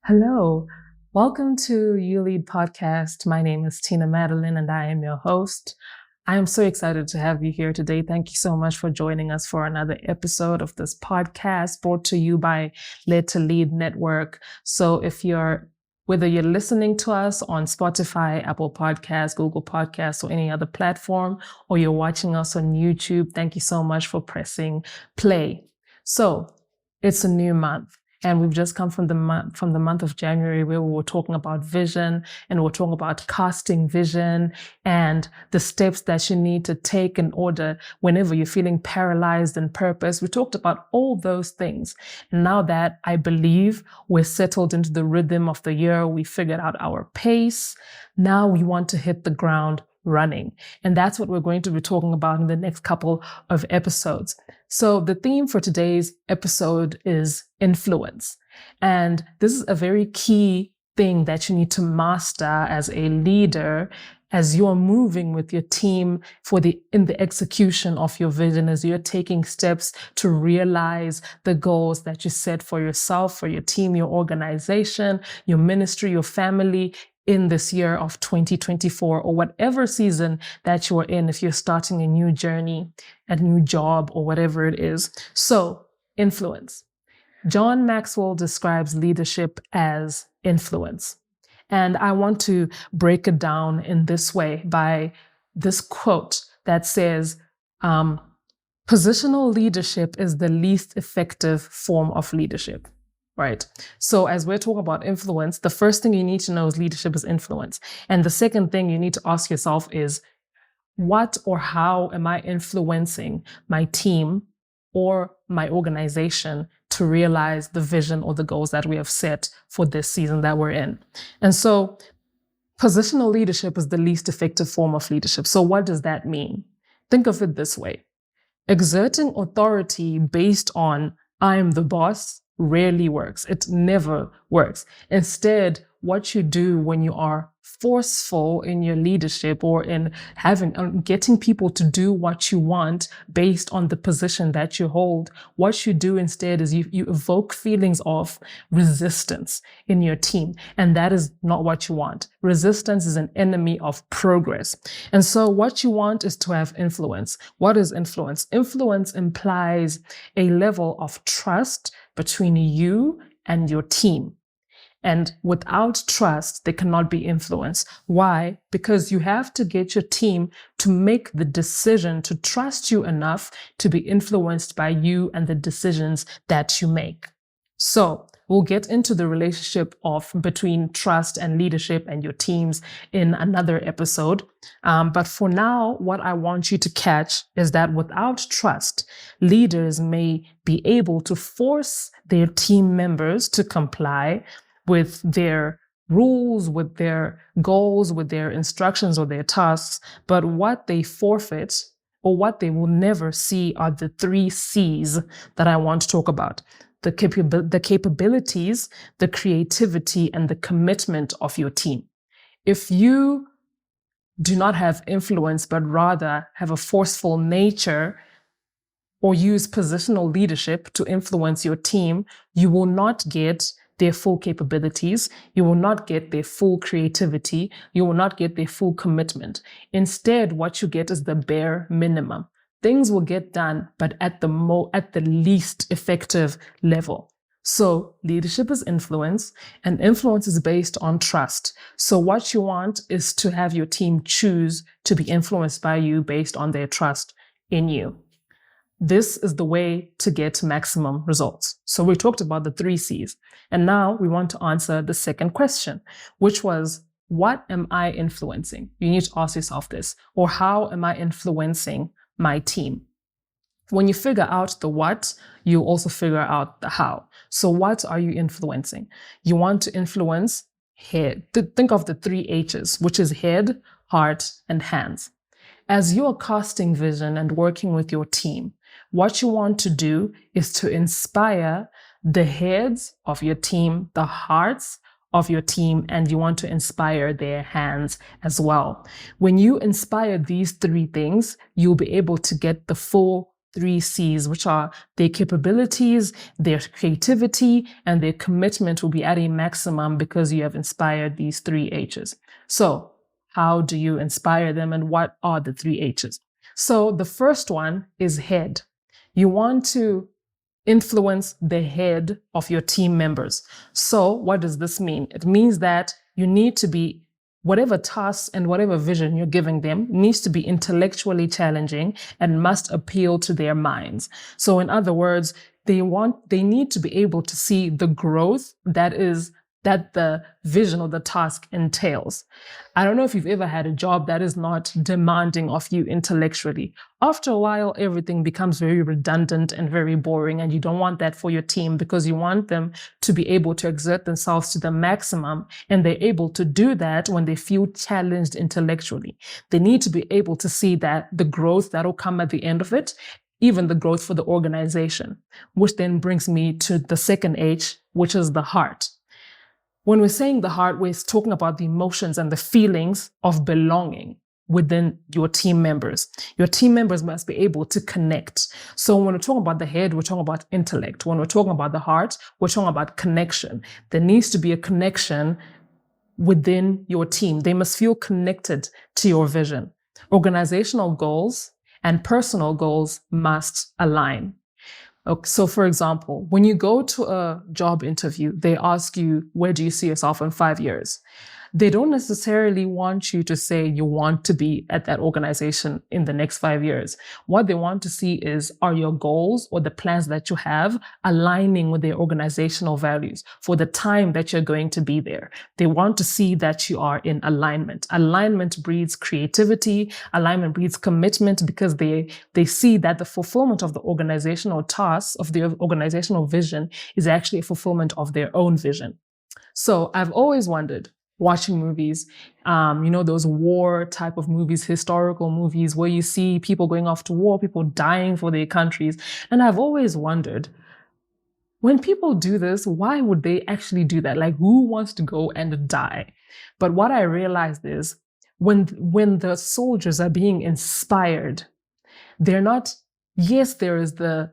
Hello, welcome to ULEAD podcast. My name is Tina Madeline and I am your host. I am so excited to have you here today. Thank you so much for joining us for another episode of this podcast brought to you by Lead to Lead Network. So whether you're listening to us on Spotify, Apple Podcasts, Google Podcasts, or any other platform, or you're watching us on YouTube, thank you so much for pressing play. So it's a new month. And we've just come from the month of January, where we were talking about vision, and we're talking about casting vision and the steps that you need to take in order whenever you're feeling paralyzed in purpose. We talked about all those things. And now that I believe we're settled into the rhythm of the year, we figured out our pace. Now we want to hit the ground running. And that's what we're going to be talking about in the next couple of episodes. So the theme for today's episode is influence. And this is a very key thing that you need to master as a leader as you're moving with your team in the execution of your vision, as you're taking steps to realize the goals that you set for yourself, for your team, your organization, your ministry, your family, in this year of 2024, or whatever season that you're in, if you're starting a new journey, a new job, or whatever it is. So, influence. John Maxwell describes leadership as influence. And I want to break it down in this way by this quote that says, positional leadership is the least effective form of leadership. Right. So as we're talking about influence, the first thing you need to know is leadership is influence. And the second thing you need to ask yourself is, what or how am I influencing my team or my organization to realize the vision or the goals that we have set for this season that we're in? And so positional leadership is the least effective form of leadership. So what does that mean? Think of it this way. Exerting authority based on I'm the boss rarely works. It never works. Instead, what you do when you are forceful in your leadership or in getting people to do what you want based on the position that you hold, what you do instead is you evoke feelings of resistance in your team. And that is not what you want. Resistance is an enemy of progress. And so what you want is to have influence. What is influence? Influence implies a level of trust between you and your team. And without trust, there cannot be influence. Why? Because you have to get your team to make the decision to trust you enough to be influenced by you and the decisions that you make. So we'll get into the relationship between trust and leadership and your teams in another episode. But for now, what I want you to catch is that without trust, leaders may be able to force their team members to comply with their rules, with their goals, with their instructions or their tasks. But what they forfeit or what they will never see are the 3 C's that I want to talk about. The capabilities, the creativity, and the commitment of your team. If you do not have influence, but rather have a forceful nature or use positional leadership to influence your team, you will not get their full capabilities. You will not get their full creativity. You will not get their full commitment. Instead, what you get is the bare minimum. Things will get done, but at the least effective level. So leadership is influence, and influence is based on trust. So what you want is to have your team choose to be influenced by you based on their trust in you. This is the way to get maximum results. So we talked about the 3 C's. And now we want to answer the second question, which was, what am I influencing? You need to ask yourself this. Or how am I influencing my team? When you figure out the what, you also figure out the how. So what are you influencing? You want to influence head. Think of the 3 H's, which is head, heart, and hands. As you are casting vision and working with your team, what you want to do is to inspire the heads of your team, the hearts of your team, and you want to inspire their hands as well. When you inspire these 3 things, you'll be able to get the full three C's, which are their capabilities, their creativity, and their commitment will be at a maximum because you have inspired these three H's. So how do you inspire them, and what are the three H's? So the first one is head. You want to influence the head of your team members. So what does this mean? It means that you need to be, whatever tasks and whatever vision you're giving them needs to be intellectually challenging and must appeal to their minds. So in other words, they need to be able to see the growth that the vision or the task entails. I don't know if you've ever had a job that is not demanding of you intellectually. After a while, everything becomes very redundant and very boring, and you don't want that for your team because you want them to be able to exert themselves to the maximum, and they're able to do that when they feel challenged intellectually. They need to be able to see that the growth that'll come at the end of it, even the growth for the organization, which then brings me to the second H, which is the heart. When we're saying the heart, we're talking about the emotions and the feelings of belonging within your team members. Your team members must be able to connect. So when we're talking about the head, we're talking about intellect. When we're talking about the heart, we're talking about connection. There needs to be a connection within your team. They must feel connected to your vision. Organizational goals and personal goals must align. Okay, so for example, when you go to a job interview, they ask you, where do you see yourself in 5 years? They don't necessarily want you to say you want to be at that organization in the next 5 years. What they want to see is, are your goals or the plans that you have aligning with their organizational values for the time that you're going to be there? They want to see that you are in alignment. Alignment breeds creativity. Alignment breeds commitment because they see that the fulfillment of the organizational tasks, of their organizational vision, is actually a fulfillment of their own vision. So I've always wondered, watching movies, those war type of movies, historical movies where you see people going off to war, people dying for their countries. And I've always wondered, when people do this, why would they actually do that? Like, who wants to go and die? But what I realized is when the soldiers are being inspired, they're not, yes, there is the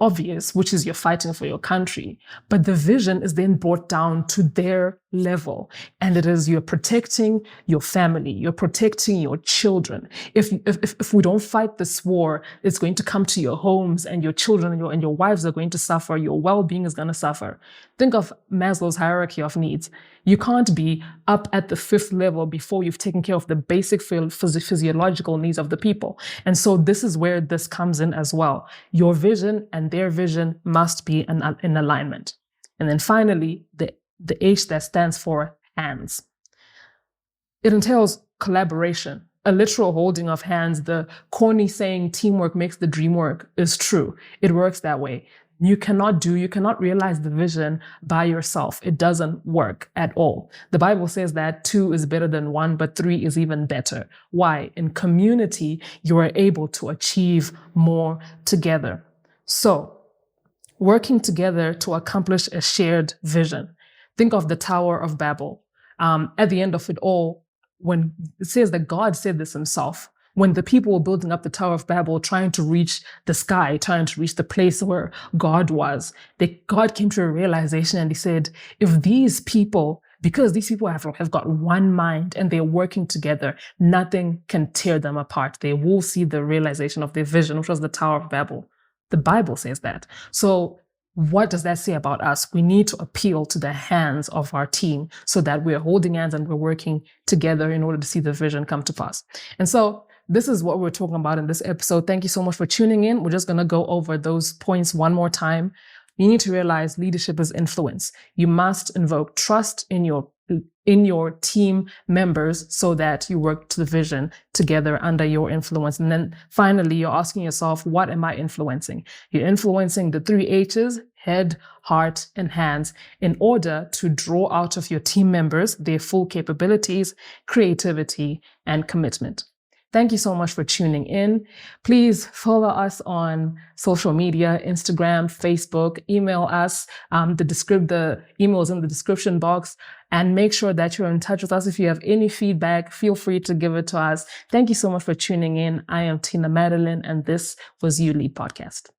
obvious, which is you're fighting for your country, but the vision is then brought down to their level. And it is, you're protecting your family, you're protecting your children. If we don't fight this war, it's going to come to your homes, and your children and your wives are going to suffer, your well-being is going to suffer. Think of Maslow's hierarchy of needs. You can't be up at the 5th level before you've taken care of the basic physiological needs of the people. And so this is where this comes in as well. Your vision and their vision must be in alignment. And then finally, the H that stands for hands. It entails collaboration, a literal holding of hands. The corny saying, teamwork makes the dream work, is true. It works that way. You cannot realize the vision by yourself. It doesn't work at all. The Bible says that 2 is better than 1, but 3 is even better. Why? In community, you are able to achieve more together. So, working together to accomplish a shared vision. Think of the Tower of Babel. At the end of it all, when it says that God said this himself, when the people were building up the Tower of Babel, trying to reach the sky, trying to reach the place where God was, God came to a realization and he said, if these people, because these people have got one mind and they're working together, nothing can tear them apart. They will see the realization of their vision, which was the Tower of Babel. The Bible says that. So what does that say about us? We need to appeal to the hands of our team so that we're holding hands and we're working together in order to see the vision come to pass. And so this is what we're talking about in this episode. Thank you so much for tuning in. We're just going to go over those points one more time. You need to realize leadership is influence. You must invoke trust in your team members so that you work to the vision together under your influence. And then finally, you're asking yourself, what am I influencing? You're influencing the 3 H's, head, heart, and hands, in order to draw out of your team members their full capabilities, creativity, and commitment. Thank you so much for tuning in. Please follow us on social media, Instagram, Facebook, email us. The email is in the description box, and make sure that you're in touch with us. If you have any feedback, feel free to give it to us. Thank you so much for tuning in. I am Tina Madeline, and this was ULEAD Podcast.